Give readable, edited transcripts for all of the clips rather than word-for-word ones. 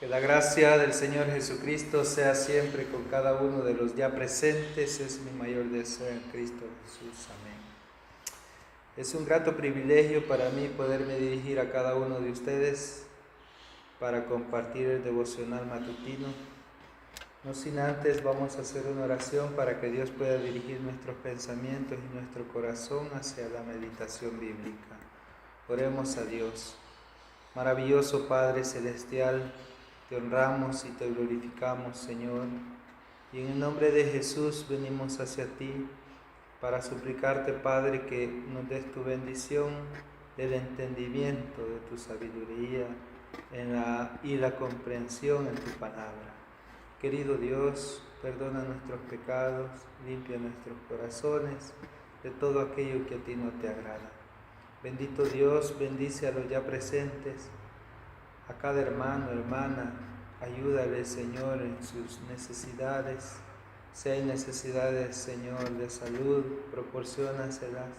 Que la gracia del Señor Jesucristo sea siempre con cada uno de los ya presentes, es mi mayor deseo en Cristo Jesús. Amén. Es un grato privilegio para mí poderme dirigir a cada uno de ustedes para compartir el devocional matutino. No sin antes vamos a hacer una oración para que Dios pueda dirigir nuestros pensamientos y nuestro corazón hacia la meditación bíblica. Oremos a Dios. Maravilloso Padre Celestial, te honramos y te glorificamos, Señor, y en el nombre de Jesús venimos hacia ti para suplicarte, Padre, que nos des tu bendición, el entendimiento de tu sabiduría y la comprensión en tu palabra. Querido Dios, perdona nuestros pecados, limpia nuestros corazones de todo aquello que a ti no te agrada. Bendito Dios, bendice a los ya presentes, a cada hermano, hermana, ayúdale, Señor, en sus necesidades. Si hay necesidades, Señor, de salud, proporciónaselas.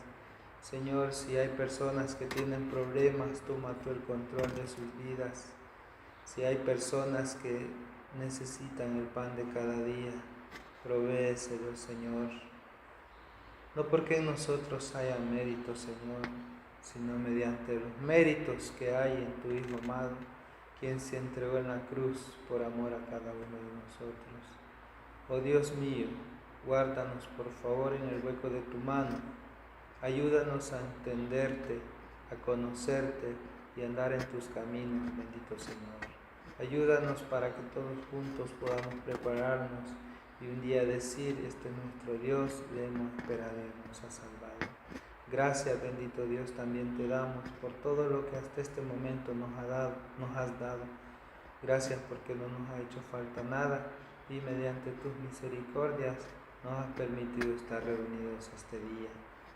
Señor, si hay personas que tienen problemas, toma tú el control de sus vidas. Si hay personas que necesitan el pan de cada día, provéeselo, Señor. No porque en nosotros haya méritos, Señor, sino mediante los méritos que hay en tu Hijo amado, quien se entregó en la cruz por amor a cada uno de nosotros. Oh Dios mío, guárdanos por favor en el hueco de tu mano, ayúdanos a entenderte, a conocerte y a andar en tus caminos, bendito Señor. Ayúdanos para que todos juntos podamos prepararnos y un día decir, este es nuestro Dios, le hemos esperado y nos ha salvado. Gracias, bendito Dios, también te damos por todo lo que hasta este momento nos has dado. Gracias porque no nos ha hecho falta nada y mediante tus misericordias nos has permitido estar reunidos este día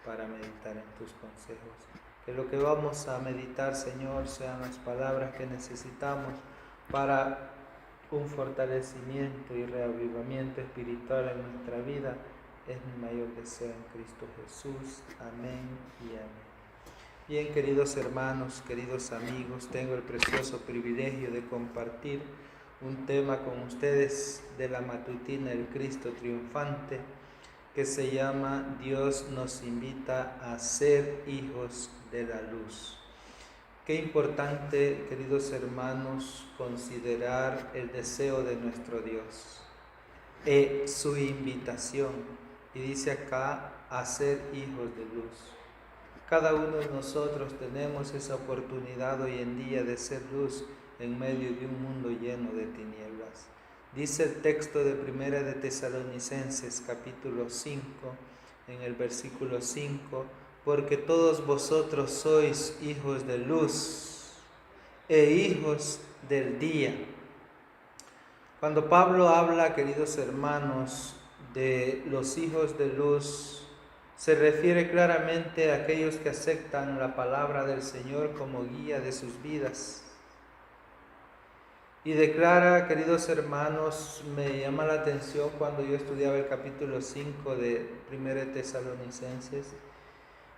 para meditar en tus consejos. Que lo que vamos a meditar, Señor, sean las palabras que necesitamos para un fortalecimiento y reavivamiento espiritual en nuestra vida. Es mi mayor deseo en Cristo Jesús. Amén y amén. Bien, queridos hermanos, queridos amigos, tengo el precioso privilegio de compartir un tema con ustedes de la matutina El Cristo Triunfante, que se llama Dios nos invita a ser hijos de la luz. Qué importante, queridos hermanos, considerar el deseo de nuestro Dios, su invitación. Y dice acá, a ser hijos de luz. Cada uno de nosotros tenemos esa oportunidad hoy en día de ser luz en medio de un mundo lleno de tinieblas. Dice el texto de Primera de Tesalonicenses, capítulo 5, en el versículo 5, porque todos vosotros sois hijos de luz e hijos del día. Cuando Pablo habla, queridos hermanos, de los hijos de luz, se refiere claramente a aquellos que aceptan la palabra del Señor como guía de sus vidas. Y declara, queridos hermanos, me llama la atención cuando yo estudiaba el capítulo 5 de 1 Tesalonicenses,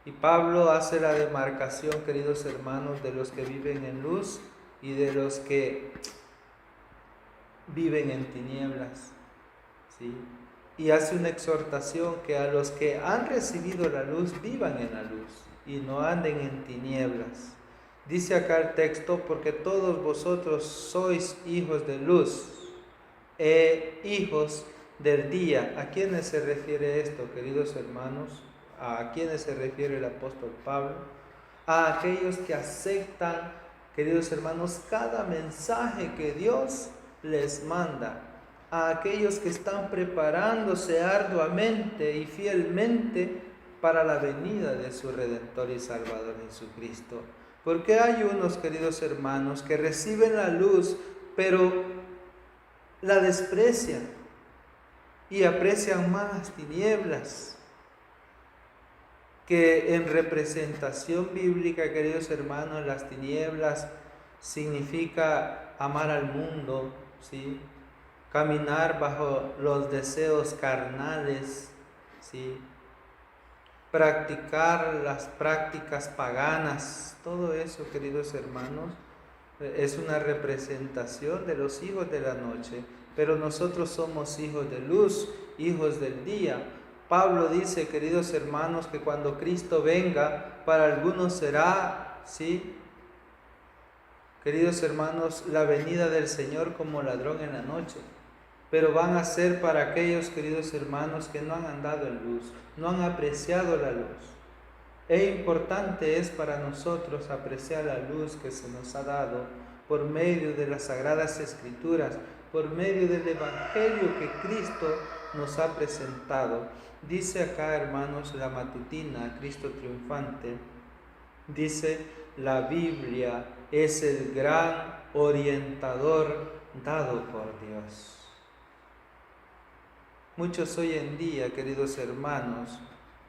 y Pablo hace la demarcación, queridos hermanos, de los que viven en luz y de los que viven en tinieblas, ¿sí? Y hace una exhortación que a los que han recibido la luz vivan en la luz y no anden en tinieblas. Dice acá el texto, porque todos vosotros sois hijos de luz e hijos del día. ¿A quiénes se refiere esto, queridos hermanos? ¿A quiénes se refiere el apóstol Pablo? A aquellos que aceptan, queridos hermanos, cada mensaje que Dios les manda. A aquellos que están preparándose arduamente y fielmente para la venida de su Redentor y Salvador Jesucristo. Porque hay unos, queridos hermanos, que reciben la luz, pero la desprecian y aprecian más las tinieblas, que en representación bíblica, queridos hermanos, las tinieblas significa amar al mundo, ¿sí? Caminar bajo los deseos carnales, ¿sí? Practicar las prácticas paganas, todo eso, queridos hermanos, es una representación de los hijos de la noche, pero nosotros somos hijos de luz, hijos del día. Pablo dice, queridos hermanos, que cuando Cristo venga, para algunos será, ¿sí?, queridos hermanos, la venida del Señor como ladrón en la noche, pero van a ser para aquellos, queridos hermanos, que no han andado en luz, no han apreciado la luz. Importante es para nosotros apreciar la luz que se nos ha dado por medio de las Sagradas Escrituras, por medio del Evangelio que Cristo nos ha presentado. Dice acá, hermanos, la matutina, Cristo triunfante, dice: la Biblia es el gran orientador dado por Dios. Muchos hoy en día, queridos hermanos,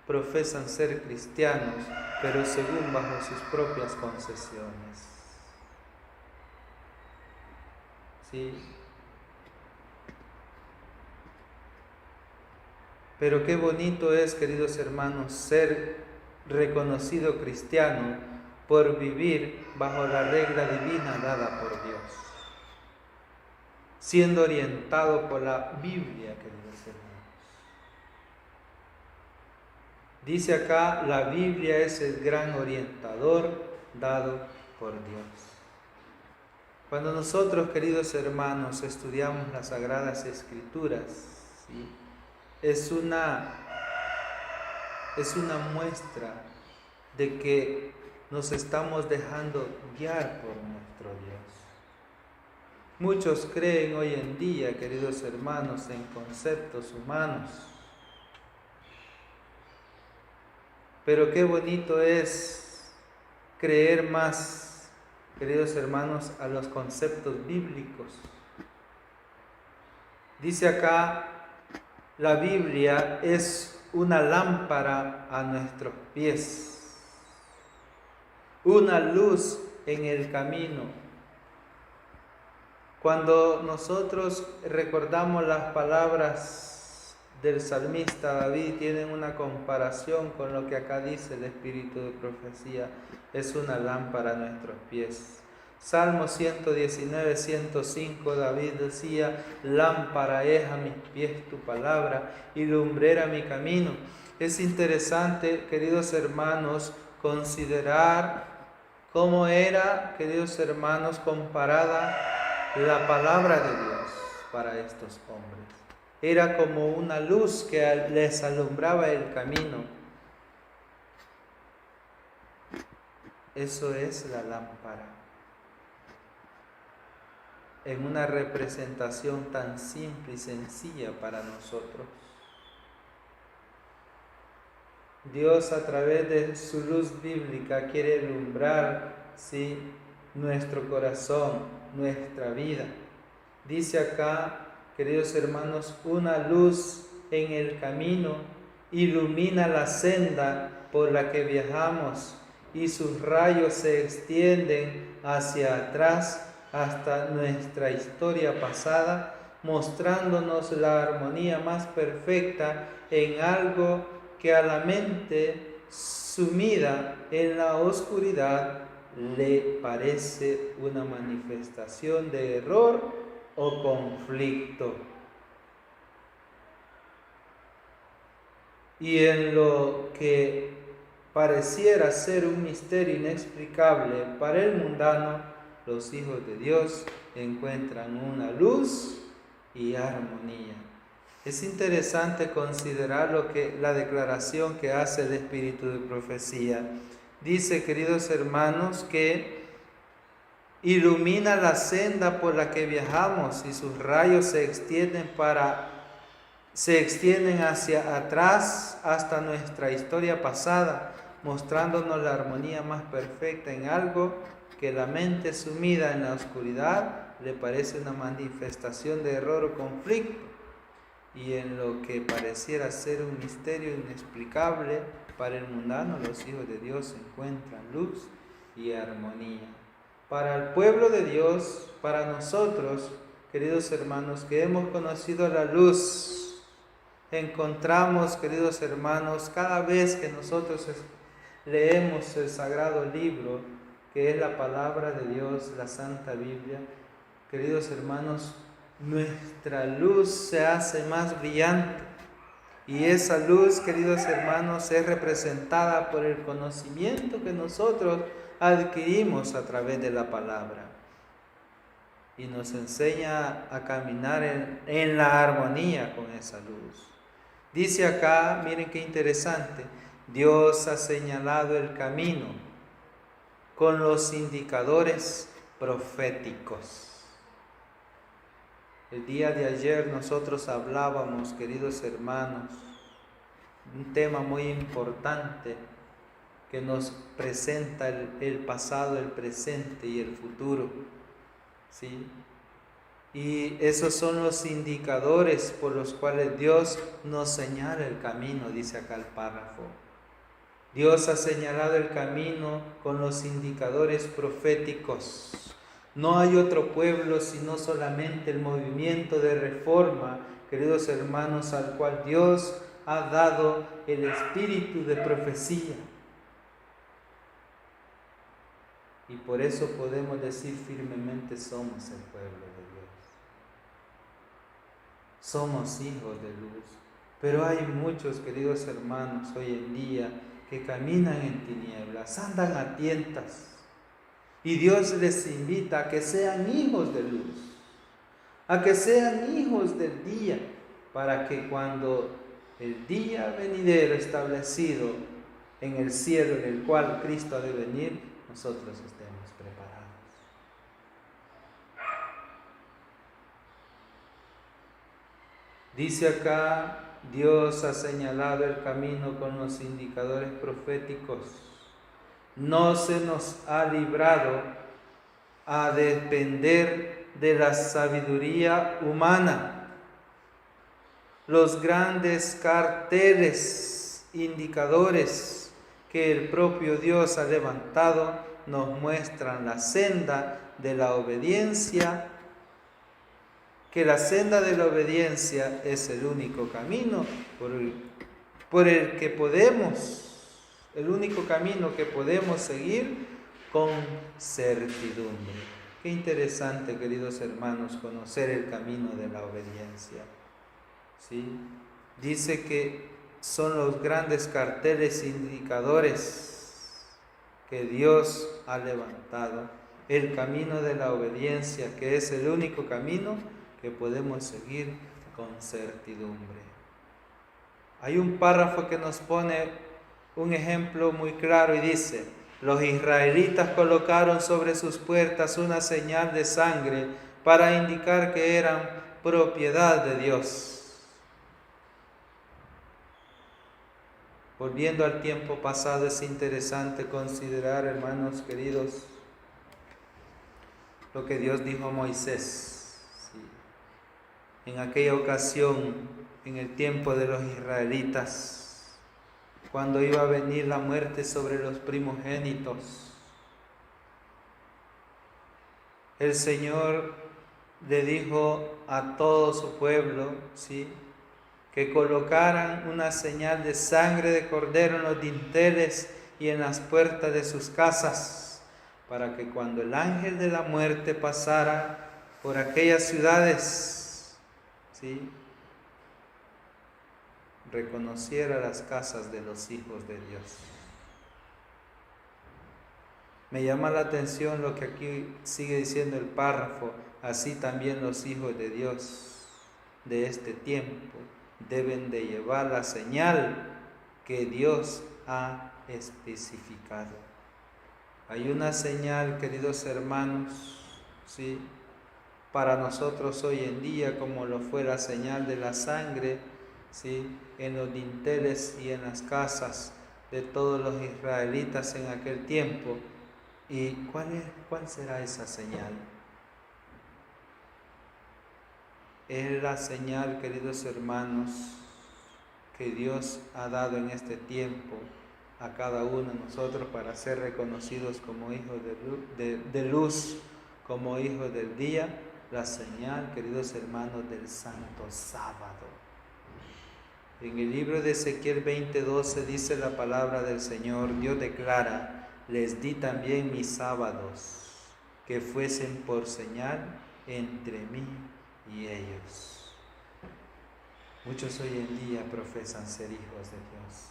profesan ser cristianos, pero según bajo sus propias concesiones. ¿Sí? Pero qué bonito es, queridos hermanos, ser reconocido cristiano por vivir bajo la regla divina dada por Dios, siendo orientado por la Biblia, queridos hermanos. Dice acá, la Biblia es el gran orientador dado por Dios. Cuando nosotros, queridos hermanos, estudiamos las Sagradas Escrituras, ¿sí?, es una muestra de que nos estamos dejando guiar por nuestro Dios. Muchos creen hoy en día, queridos hermanos, en conceptos humanos. Pero qué bonito es creer más, queridos hermanos, a los conceptos bíblicos. Dice acá, la Biblia es una lámpara a nuestros pies, una luz en el camino. Cuando nosotros recordamos las palabras del salmista David, tienen una comparación con lo que acá dice el espíritu de profecía: es una lámpara a nuestros pies. Salmo 119, 105, David decía: lámpara es a mis pies tu palabra y lumbrera mi camino. Es interesante, queridos hermanos, considerar cómo era, queridos hermanos, comparada la palabra de Dios para estos hombres. Era como una luz que les alumbraba el camino. Eso es la lámpara. En una representación tan simple y sencilla para nosotros. Dios, a través de su luz bíblica, quiere alumbrar, ¿sí?, nuestro corazón, nuestra vida. Dice acá, queridos hermanos, una luz en el camino ilumina la senda por la que viajamos y sus rayos se extienden hacia atrás hasta nuestra historia pasada, mostrándonos la armonía más perfecta en algo que a la mente sumida en la oscuridad le parece una manifestación de error o conflicto. Y en lo que pareciera ser un misterio inexplicable para el mundano, los hijos de Dios encuentran una luz y armonía. Es interesante considerar la declaración que hace el espíritu de profecía. Dice, queridos hermanos, que ilumina la senda por la que viajamos y sus rayos se extienden hacia atrás hasta nuestra historia pasada, mostrándonos la armonía más perfecta en algo que la mente sumida en la oscuridad le parece una manifestación de error o conflicto, y en lo que pareciera ser un misterio inexplicable para el mundano, los hijos de Dios encuentran luz y armonía. Para el pueblo de Dios, para nosotros, queridos hermanos, que hemos conocido la luz, encontramos, queridos hermanos, cada vez que nosotros leemos el sagrado libro, que es la palabra de Dios, la Santa Biblia, queridos hermanos, nuestra luz se hace más brillante. Y esa luz, queridos hermanos, es representada por el conocimiento que nosotros adquirimos a través de la palabra. Y nos enseña a caminar en la armonía con esa luz. Dice acá, miren qué interesante, Dios ha señalado el camino con los indicadores proféticos. El día de ayer nosotros hablábamos, queridos hermanos, un tema muy importante que nos presenta el pasado, el presente y el futuro, ¿sí? Y esos son los indicadores por los cuales Dios nos señala el camino, dice acá el párrafo. Dios ha señalado el camino con los indicadores proféticos. No hay otro pueblo sino solamente el movimiento de reforma, queridos hermanos, al cual Dios ha dado el espíritu de profecía. Y por eso podemos decir firmemente, somos el pueblo de Dios. Somos hijos de luz. Pero hay muchos, queridos hermanos, hoy en día que caminan en tinieblas, andan a tientas. Y Dios les invita a que sean hijos de luz, a que sean hijos del día, para que cuando el día venidero establecido en el cielo, en el cual Cristo ha de venir, nosotros estemos preparados. Dice acá, Dios ha señalado el camino con los indicadores proféticos. No se nos ha librado a depender de la sabiduría humana. Los grandes carteles indicadores que el propio Dios ha levantado nos muestran la senda de la obediencia, que la senda de la obediencia es el único camino por el que podemos, el único camino que podemos seguir con certidumbre. Qué interesante, queridos hermanos, conocer el camino de la obediencia. ¿Sí? Dice que son los grandes carteles indicadores que Dios ha levantado, el camino de la obediencia, que es el único camino que podemos seguir con certidumbre. Hay un párrafo que nos pone un ejemplo muy claro y dice: los israelitas colocaron sobre sus puertas una señal de sangre para indicar que eran propiedad de Dios. Volviendo al tiempo pasado, es interesante considerar, hermanos queridos, lo que Dios dijo a Moisés. Sí. En aquella ocasión, en el tiempo de los israelitas, cuando iba a venir la muerte sobre los primogénitos, el Señor le dijo a todo su pueblo, ¿sí?, que colocaran una señal de sangre de cordero en los dinteles y en las puertas de sus casas, para que cuando el ángel de la muerte pasara por aquellas ciudades, ¿sí?, reconociera las casas de los hijos de Dios. Me llama la atención lo que aquí sigue diciendo el párrafo: así también los hijos de Dios de este tiempo deben de llevar la señal que Dios ha especificado. Hay una señal, queridos hermanos, ¿sí?, para nosotros hoy en día, como lo fue la señal de la sangre, ¿sí?, en los dinteles y en las casas de todos los israelitas en aquel tiempo. ¿Y cuál será esa señal? Es la señal, queridos hermanos, que Dios ha dado en este tiempo a cada uno de nosotros para ser reconocidos como hijos de luz, como hijos del día. La señal, queridos hermanos, del Santo Sábado. En el libro de Ezequiel 20:12 dice la palabra del Señor. Dios declara: les di también mis sábados, que fuesen por señal entre mí y ellos. Muchos hoy en día profesan ser hijos de Dios,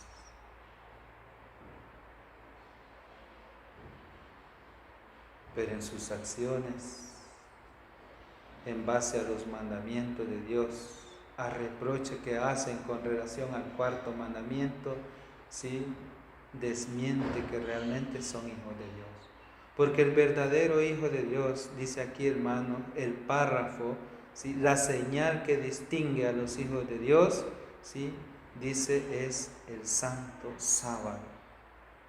pero en sus acciones, en base a los mandamientos de Dios, a reproche que hacen con relación al cuarto mandamiento, ¿sí?, desmiente que realmente son hijos de Dios. Porque el verdadero hijo de Dios, dice aquí, hermano, el párrafo, ¿sí?, la señal que distingue a los hijos de Dios, ¿sí?, dice, es el santo sábado,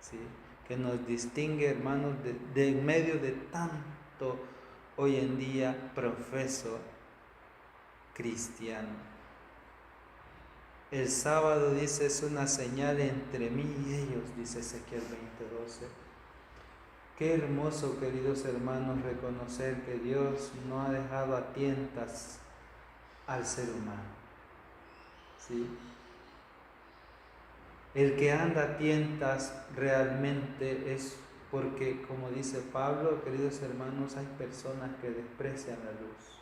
¿sí?, que nos distingue, hermanos, de en medio de tanto hoy en día profeso cristiano. El sábado, dice, es una señal entre mí y ellos, dice Ezequiel 20:12. Qué hermoso, queridos hermanos, reconocer que Dios no ha dejado a tientas al ser humano, ¿sí? El que anda a tientas realmente es porque, como dice Pablo, queridos hermanos, hay personas que desprecian la luz.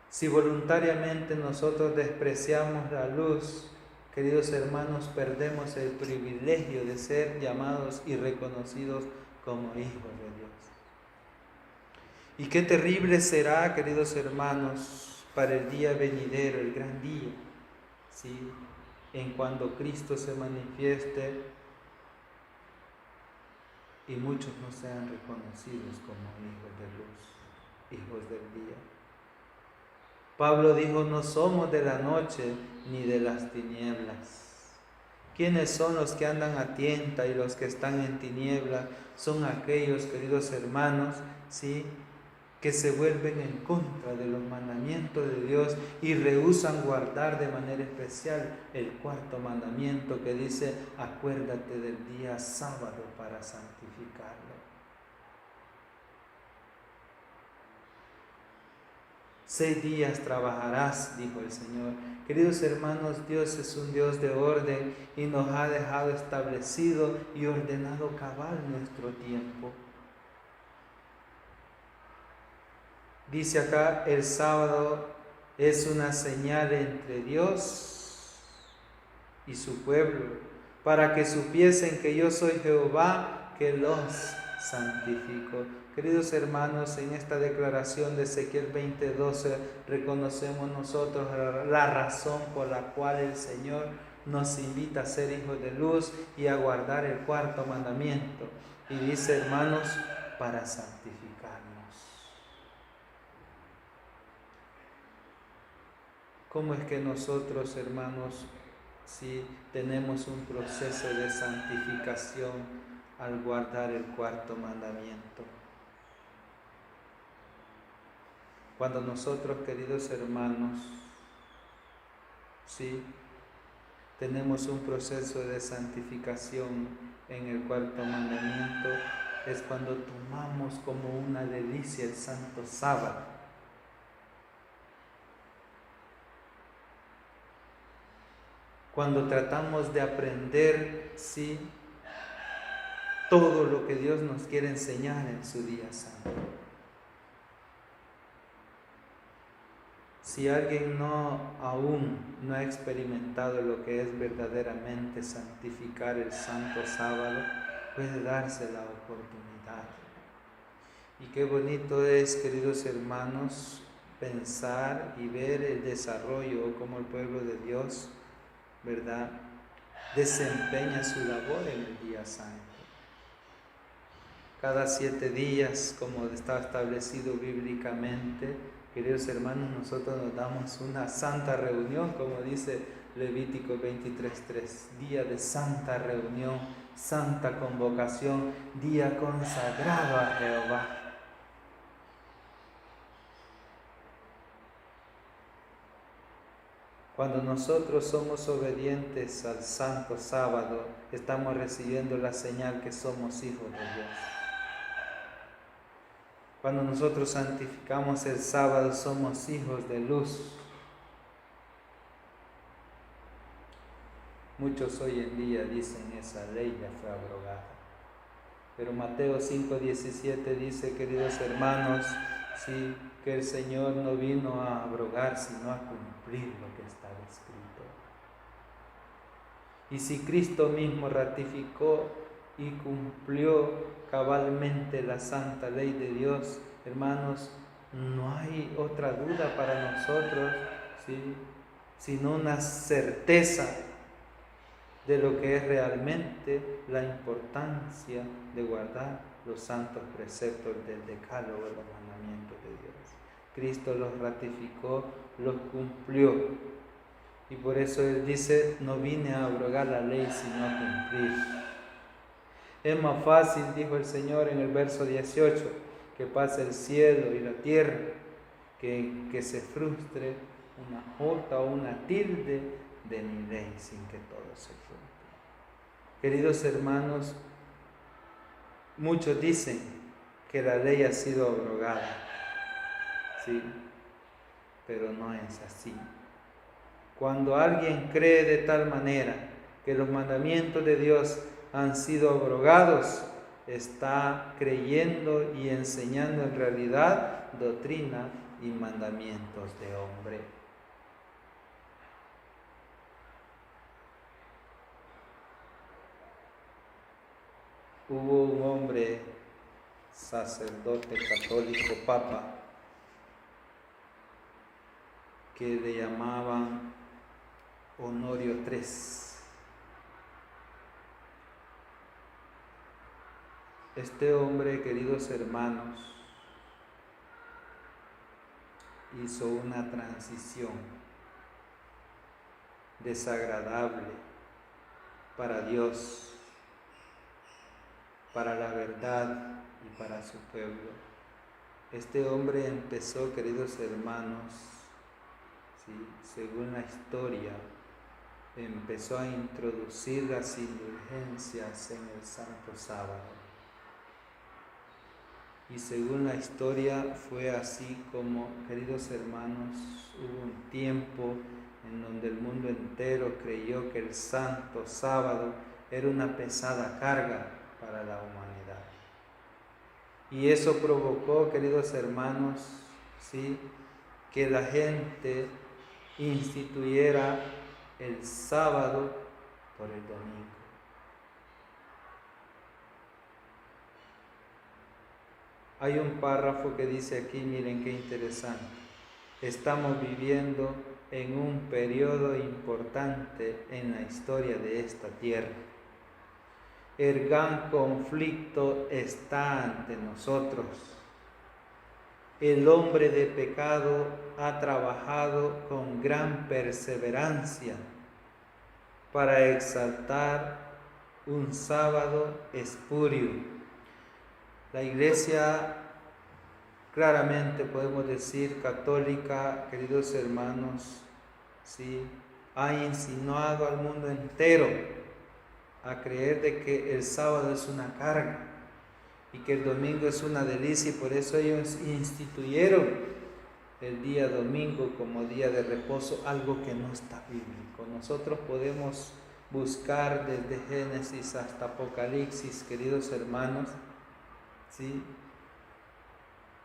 Si voluntariamente nosotros despreciamos la luz, queridos hermanos, perdemos el privilegio de ser llamados y reconocidos como hijos de Dios. Y qué terrible será, queridos hermanos, para el día venidero, el gran día, ¿sí?, en cuando Cristo se manifieste y muchos no sean reconocidos como hijos de luz, hijos del día. Pablo dijo, no somos de la noche ni de las tinieblas. ¿Quiénes son los que andan a tienta y los que están en tinieblas? Son aquellos, queridos hermanos, ¿sí?, que se vuelven en contra de los mandamientos de Dios y rehúsan guardar de manera especial el cuarto mandamiento que dice, acuérdate del día sábado para santificarlo. 6 días trabajarás, dijo el Señor. Queridos hermanos, Dios es un Dios de orden y nos ha dejado establecido y ordenado cabal nuestro tiempo. Dice acá, el sábado es una señal entre Dios y su pueblo, para que supiesen que yo soy Jehová, que los santifico. Queridos hermanos, en esta declaración de Ezequiel 20:12 reconocemos nosotros la razón por la cual el Señor nos invita a ser hijos de luz y a guardar el cuarto mandamiento. Y dice, hermanos, para santificarnos. ¿Cómo es que nosotros, hermanos, si tenemos un proceso de santificación al guardar el cuarto mandamiento? Cuando nosotros, queridos hermanos, sí, tenemos un proceso de santificación en el cuarto mandamiento, es cuando tomamos como una delicia el santo sábado. Cuando tratamos de aprender, sí, todo lo que Dios nos quiere enseñar en su día santo. Si alguien aún no ha experimentado lo que es verdaderamente santificar el santo sábado, puede darse la oportunidad. Y qué bonito es, queridos hermanos, pensar y ver el desarrollo como el pueblo de Dios, ¿verdad?, desempeña su labor en el día santo. Cada 7 días, como está establecido bíblicamente, queridos hermanos, nosotros nos damos una santa reunión, como dice Levítico 23:3, día de santa reunión, santa convocación, día consagrado a Jehová. Cuando nosotros somos obedientes al santo sábado, estamos recibiendo la señal que somos hijos de Dios. Cuando nosotros santificamos el sábado, somos hijos de luz. Muchos hoy en día dicen esa ley ya fue abrogada. Pero Mateo 5:17 dice, queridos hermanos, sí, que el Señor no vino a abrogar, sino a cumplir lo que está escrito. Y si Cristo mismo ratificó y cumplió cabalmente la santa ley de Dios, hermanos, no hay otra duda para nosotros, ¿sí?, sino una certeza de lo que es realmente la importancia de guardar los santos preceptos del decálogo de los mandamientos de Dios. Cristo los ratificó, los cumplió. Y por eso Él dice, no vine a abrogar la ley, sino a cumplir. Es más fácil, dijo el Señor en el verso 18, que pase el cielo y la tierra, que se frustre una jota o una tilde de mi ley sin que todo se cumpla. Queridos hermanos, muchos dicen que la ley ha sido abrogada, ¿sí?, pero no es así. Cuando alguien cree de tal manera que los mandamientos de Dios han sido abrogados, está creyendo y enseñando en realidad doctrina y mandamientos de hombre. Hubo un hombre, sacerdote católico, papa, que le llamaban Honorio III. Este hombre, queridos hermanos, hizo una transición desagradable para Dios, para la verdad y para su pueblo. Este hombre empezó, queridos hermanos, ¿sí?, según la historia, empezó a introducir las indulgencias en el Santo Sábado. Y según la historia fue así como, queridos hermanos, hubo un tiempo en donde el mundo entero creyó que el Santo Sábado era una pesada carga para la humanidad. Y eso provocó, queridos hermanos, ¿sí?, que la gente instituyera el sábado por el domingo. Hay un párrafo que dice aquí, miren qué interesante. Estamos viviendo en un periodo importante en la historia de esta tierra. El gran conflicto está ante nosotros. El hombre de pecado ha trabajado con gran perseverancia para exaltar un sábado espurio. La Iglesia, claramente podemos decir católica, queridos hermanos, ¿sí?, ha insinuado al mundo entero a creer de que el sábado es una carga y que el domingo es una delicia, y por eso ellos instituyeron el día domingo como día de reposo, algo que no está bíblico. Nosotros podemos buscar desde Génesis hasta Apocalipsis, queridos hermanos, ¿sí?,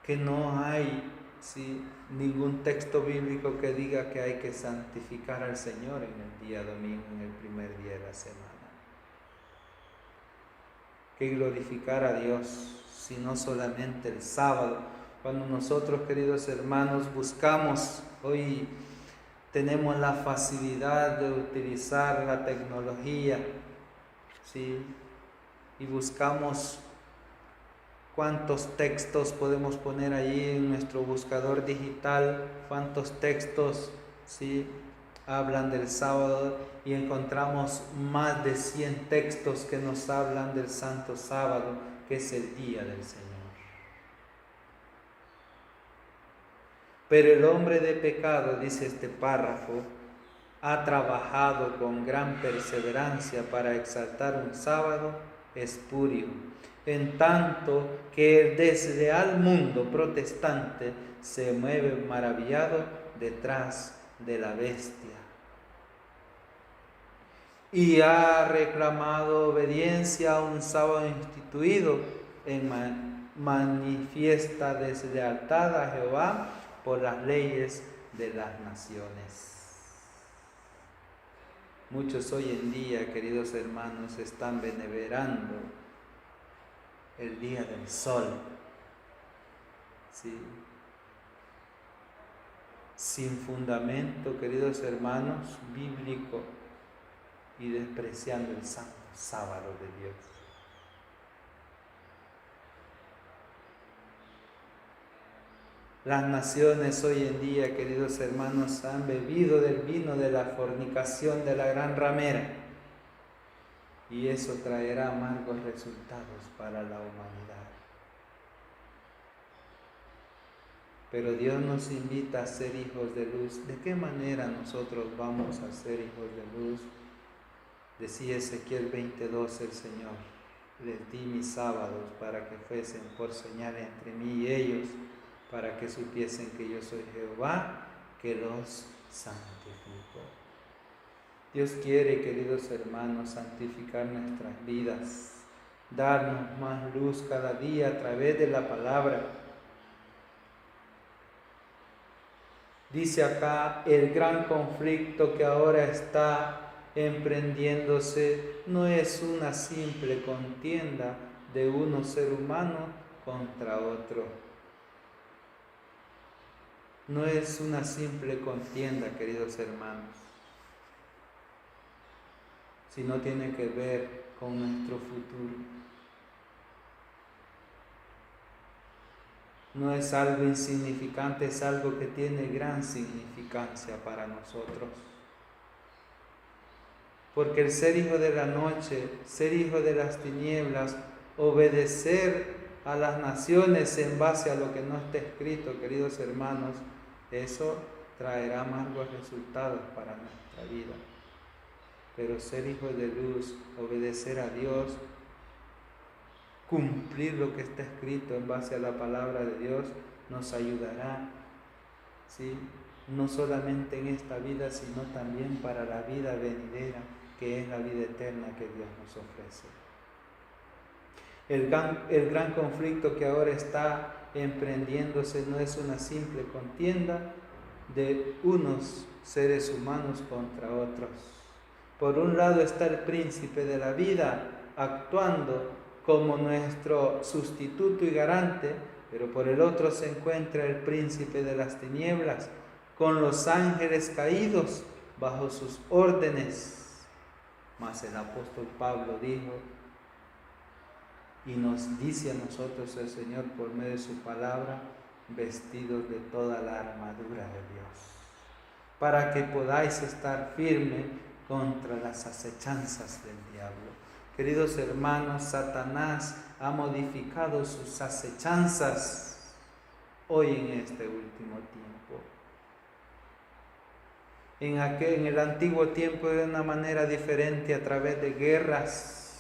que no hay, ¿sí?, ningún texto bíblico que diga que hay que santificar al Señor en el día domingo, en el primer día de la semana. Que glorificar a Dios, sino solamente el sábado. Cuando nosotros, queridos hermanos, buscamos, hoy tenemos la facilidad de utilizar la tecnología, ¿sí?, y buscamos cuántos textos podemos poner allí en nuestro buscador digital, cuántos textos, ¿sí?, hablan del sábado, y encontramos más de 100 textos que nos hablan del Santo Sábado, que es el día del Señor. Pero el hombre de pecado, dice este párrafo, ha trabajado con gran perseverancia para exaltar un sábado espurio, en tanto que el desleal mundo protestante se mueve maravillado detrás de la bestia. y ha reclamado obediencia a un sábado instituido en manifiesta deslealtad a Jehová por las leyes de las naciones. Muchos hoy en día, queridos hermanos, están venerando el día del sol, ¿sí? Sin fundamento, queridos hermanos, bíblico, y despreciando el santo sábado de Dios. Las naciones hoy en día, queridos hermanos, han bebido del vino de la fornicación de la gran ramera, y eso traerá amargos resultados para la humanidad. Pero Dios nos invita a ser hijos de luz. ¿De qué manera nosotros vamos a ser hijos de luz? Decía Ezequiel 22 el Señor: les di mis sábados para que fuesen por señal entre mí y ellos, para que supiesen que yo soy Jehová, que los santifico. Dios quiere, queridos hermanos, santificar nuestras vidas, darnos más luz cada día a través de la palabra. Dice acá, el gran conflicto que ahora está emprendiéndose no es una simple contienda de uno ser humano contra otro. No es una simple contienda, queridos hermanos, sino tiene que ver con nuestro futuro. No es algo insignificante, es algo que tiene gran significancia para nosotros. Porque el ser hijo de la noche, ser hijo de las tinieblas, obedecer a las naciones en base a lo que no está escrito, queridos hermanos, eso traerá amargos resultados para nuestra vida. Pero ser hijo de luz, obedecer a Dios, cumplir lo que está escrito en base a la palabra de Dios, nos ayudará, ¿sí? No solamente en esta vida, sino también para la vida venidera, que es la vida eterna que Dios nos ofrece. El gran conflicto que ahora está emprendiéndose no es una simple contienda de unos seres humanos contra otros. Por un lado está el príncipe de la vida actuando como nuestro sustituto y garante, pero por el otro se encuentra el príncipe de las tinieblas, con los ángeles caídos bajo sus órdenes. Mas el apóstol Pablo dijo, y nos dice a nosotros el Señor por medio de su palabra, vestidos de toda la armadura de Dios, para que podáis estar firmes contra las acechanzas del diablo. Queridos hermanos, Satanás ha modificado sus acechanzas hoy en este último tiempo. En el antiguo tiempo de una manera diferente, a través de guerras.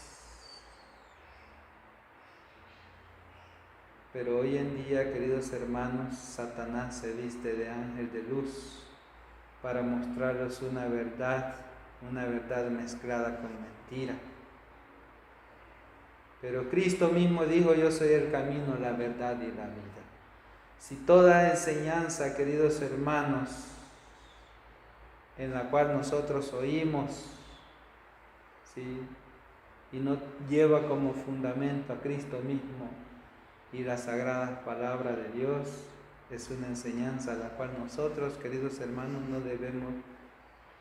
Pero hoy en día, queridos hermanos, Satanás se viste de ángel de luz para mostrarles una verdad mezclada con mentira. Pero Cristo mismo dijo, yo soy el camino, la verdad y la vida. Si toda enseñanza, queridos hermanos, en la cual nosotros oímos, ¿sí?, y no lleva como fundamento a Cristo mismo y las sagradas palabras de Dios, es una enseñanza a la cual nosotros, queridos hermanos, no debemos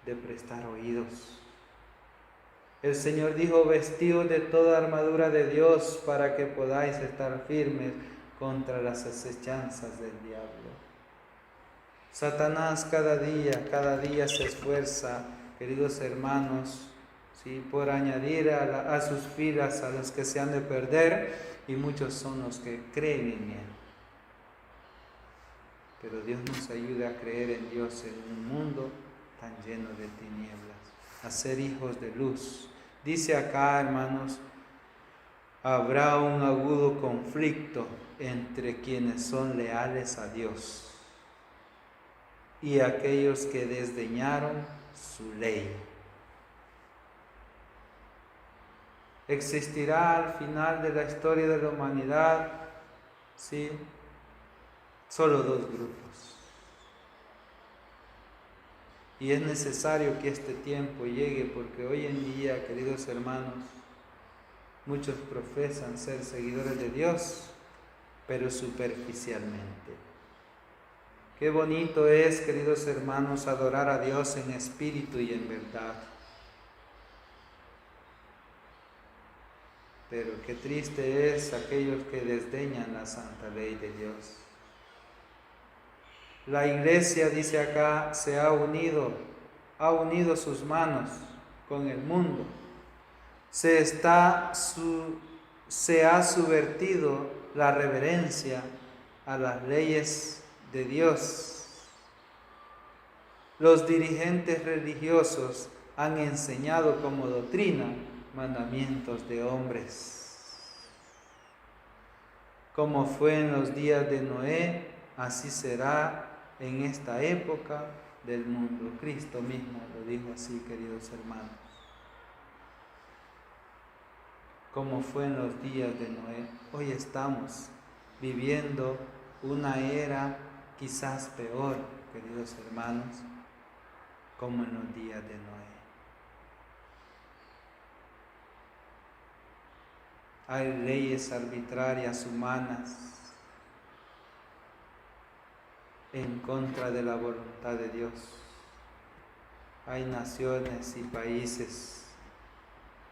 de prestar oídos. El Señor dijo, vestidos de toda armadura de Dios para que podáis estar firmes contra las acechanzas del diablo. Satanás cada día se esfuerza, queridos hermanos, ¿sí?, por añadir a sus filas a los que se han de perder, y muchos son los que creen en Él. Pero Dios nos ayude a creer en Dios en un mundo tan lleno de tinieblas, a ser hijos de luz. Dice acá, hermanos, habrá un agudo conflicto entre quienes son leales a Dios y aquellos que desdeñaron su ley. Existirá al final de la historia de la humanidad, ¿sí?, solo dos grupos. Y es necesario que este tiempo llegue, porque hoy en día, queridos hermanos, muchos profesan ser seguidores de Dios, pero superficialmente. Qué bonito es, queridos hermanos, adorar a Dios en espíritu y en verdad. Pero qué triste es aquellos que desdeñan la santa ley de Dios. La iglesia, dice acá, se ha unido sus manos con el mundo. Se ha subvertido la reverencia a las leyes de Dios. Los dirigentes religiosos han enseñado como doctrina mandamientos de hombres. Como fue en los días de Noé, así será en esta época del mundo. Cristo mismo lo dijo así, queridos hermanos. Como fue en los días de Noé, hoy estamos viviendo una era quizás peor, queridos hermanos, como en los días de Noé. Hay leyes arbitrarias humanas en contra de la voluntad de Dios. Hay naciones y países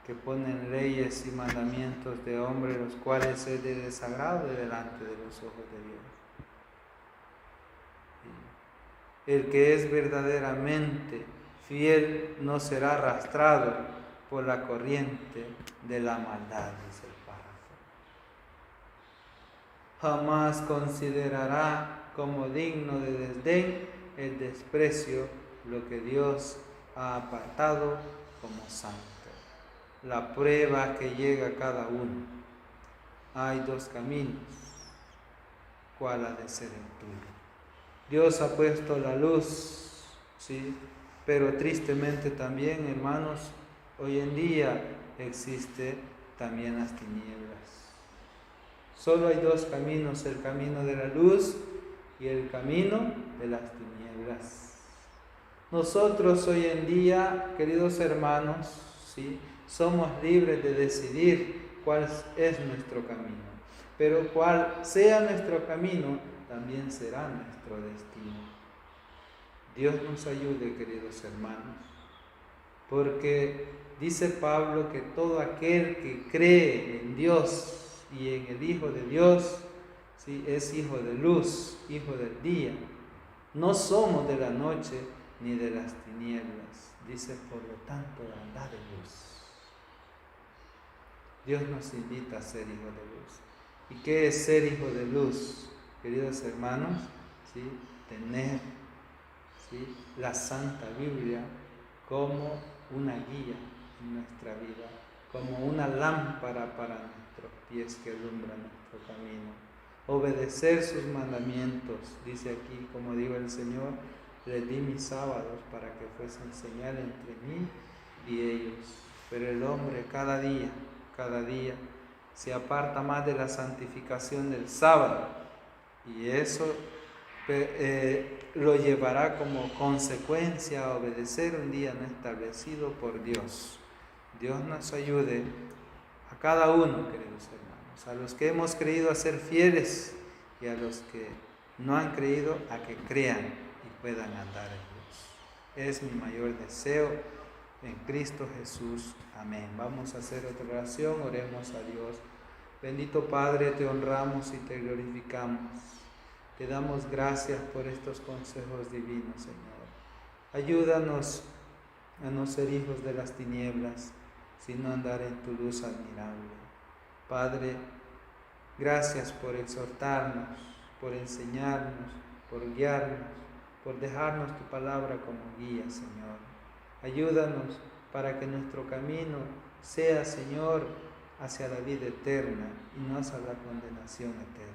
que ponen leyes y mandamientos de hombres, los cuales es de desagrado delante de los ojos de Dios. El que es verdaderamente fiel no será arrastrado por la corriente de la maldad, dice el párrafo. Jamás considerará como digno de desdén el desprecio lo que Dios ha apartado como santo. La prueba que llega a cada uno. Hay dos caminos. ¿Cuál ha de ser el tuyo? Dios ha puesto la luz, ¿sí? Pero tristemente también, hermanos, hoy en día existe también las tinieblas. Solo hay dos caminos, el camino de la luz y el camino de las tinieblas. Nosotros hoy en día, queridos hermanos, ¿sí?, somos libres de decidir cuál es nuestro camino. Pero cuál sea nuestro camino, también será nuestro destino. Dios nos ayude, queridos hermanos, porque dice Pablo que todo aquel que cree en Dios y en el Hijo de Dios, ¿sí?, es hijo de luz, hijo del día. No somos de la noche ni de las tinieblas. Dice, por lo tanto, andad de luz. Dios nos invita a ser hijos de luz. ¿Y qué es ser hijo de luz, queridos hermanos? ¿Sí? Tener, ¿sí?, la Santa Biblia como una guía en nuestra vida, como una lámpara para nuestros pies que alumbra nuestro camino. Obedecer sus mandamientos, dice aquí, como dijo el Señor, les di mis sábados para que fuesen señal entre mí y ellos. Pero el hombre cada día se aparta más de la santificación del sábado, y eso lo llevará como consecuencia a obedecer un día no establecido por Dios. Dios nos ayude a cada uno, queridos hermanos, a los que hemos creído a ser fieles y a los que no han creído a que crean y puedan andar en Dios. Es mi mayor deseo en Cristo Jesús. Amén. Vamos a hacer otra oración, oremos a Dios. Bendito Padre, te honramos y te glorificamos. Te damos gracias por estos consejos divinos, Señor. Ayúdanos a no ser hijos de las tinieblas, sino andar en tu luz admirable. Padre, gracias por exhortarnos, por enseñarnos, por guiarnos, por dejarnos tu palabra como guía, Señor. Ayúdanos para que nuestro camino sea, Señor, hacia la vida eterna y no hacia la condenación eterna.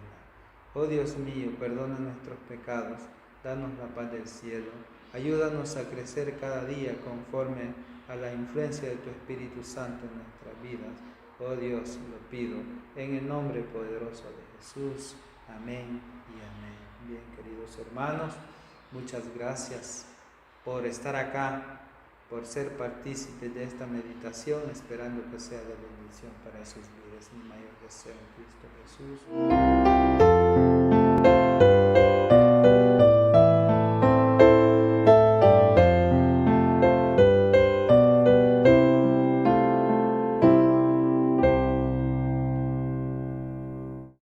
Oh Dios mío, perdona nuestros pecados, danos la paz del cielo, ayúdanos a crecer cada día conforme a la influencia de tu Espíritu Santo en nuestras vidas, Oh Dios, lo pido en el nombre poderoso de Jesús. Amén y amén. Bien, queridos hermanos, muchas gracias por estar acá, por ser partícipes de esta meditación, esperando que sea de bendición para sus vidas. Mi mayor deseo en Cristo Jesús.